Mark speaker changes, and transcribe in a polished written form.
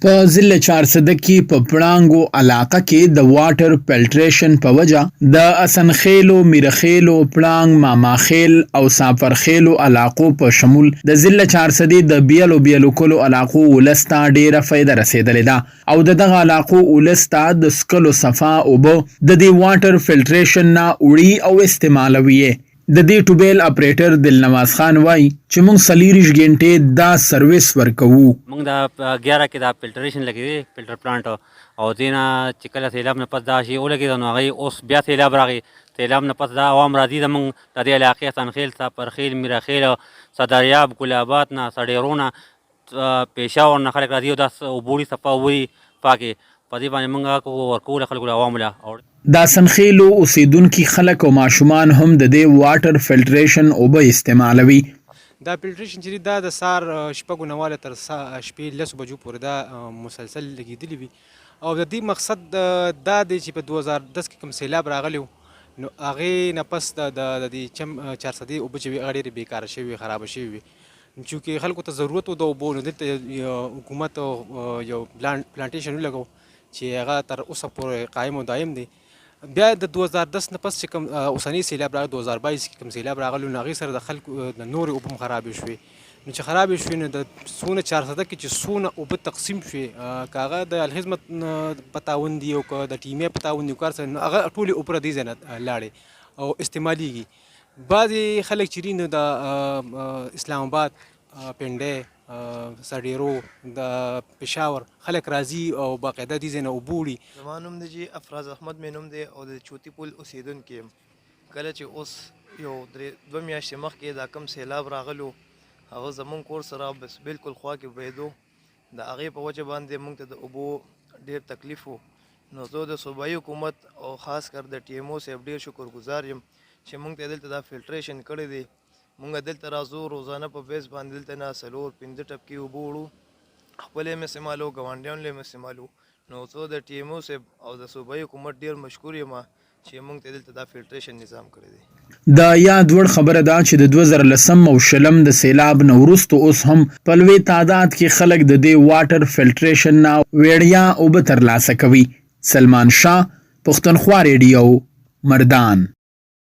Speaker 1: په ضلع چارسده کې په پړانګو علاقه کې د واټر فلټریشن په وجه د اسنخیلو، میرخیلو، پړانګ، ماماخیل او سافرخیلو علاقو په شمول د ضلع چارسدې د بیلو بیلو کلو علاقو ولس ته ډیره فایده رسیدلې ده او دغه علاقو ولس ته د سکلو صفا اوبه د دې واټر فلټریشن نه وړي او استعمالوي. د دې ټوبیل اپریټر دلنواز خان وایي چې موږ 40 غنټې دا سرویس ورکوو.
Speaker 2: موږ د 11 کې دا فلټریشن لګې دی، فلټر پلانټ، او دینا چې کله سیلاب نه پس دا شی ولګېد نو هغې اوس بیا سیلاب راغی. سیلاب نه پس دا عوام راځي زموږ د دې علاقې اسنخیل، سافرخیل، میرخیل، صدریاب، ګل آباد نه، سړېرو نه، پېښور نه خلک راځي او دا اوبه صفا وي پاکې. په دې باندې موږ ورکوو خلکو له عوامو له.
Speaker 1: د اسنخیلو اوسیدونکي خلک او ماشومان هم د دې واټر فلټریشن اوبه استعمالوي.
Speaker 3: دا فلټریشن چې دا د سهار شپږو نه واله تر شپې 10 بجو پورې دا مسلسل لګېدلي وي او د دې مقصد دا دی چې په 2010 کې کوم سیلاب راغلی و نو هغې نه پس د دې چارسدې اوبه چې وي هغه ډېرې بېکاره شوي وي، خرابه شوي وي. چونکې خلکو ته ضرورت و د اوبو نو دلته حکومت یو پلانټیشن ولګو چې هغه تر اوسه پورې قایم و دایم دی. بیا د 2010 نه پس چې کوم اوسنی سیلاب راغلی 2022 کې کوم سیلاب راغلی نو هغې سره د خلکو د نورې اوبه هم خرابې شوې. نو چې خرابې شوې نو د څونه چارسده کې چې څونه اوبه تقسیم شوې که هغه د الخدمت په تعاون دي او که د ټیمې په تعاون دي کار سره نو هغه ټولې اوبه دې ځای نه لاړې او استعمالیږي. بعضې خلک چې دي نو د اسلام آباد، پنډۍ، سړېرو، د پېښور خلک راځي او باقاعده دې ځای نه اوبه وړي.
Speaker 4: زما نوم دی جی افراز احمد مې نوم دی او د چوتي پل اوسېدونکی یم. کله چې اوس یو 2 میاشتې مخکې دا کم سیلاب راغلو هغه زمونږ کور سره بس بالکل خوا کې بهېدو. د هغې په وجه باندې موږ ته د اوبو ډېر تکلیف و. نو زه د صوبایي حکومت او خاص کر د ټي ایم او صاحب ډېر شکرګزار یم چې موږ ته دلته دا فلټریشن کړی دی. موږ دلته راځو روزانه په بیس باندې دلته نه 4-5 ټپکې اوبه وړو، خپل یې استعمالو، ګاونډیانو له یې استعمالو. نو زه د ټي ایم او صاحب او د صوبایي حکومت ډېر مشکور یم چې موږ ته دلته دا فلټریشن نظام کړی دی.
Speaker 1: د یاد وړ خبره ده چې د 2010 او 2020 د سیلاب نه وروسته اوس هم په لوی تعداد کې خلک د دې واټر فلټریشن نه وړیا اوبه ترلاسه کوي. سلمان شاه، پښتونخوا ریډیو، مردان.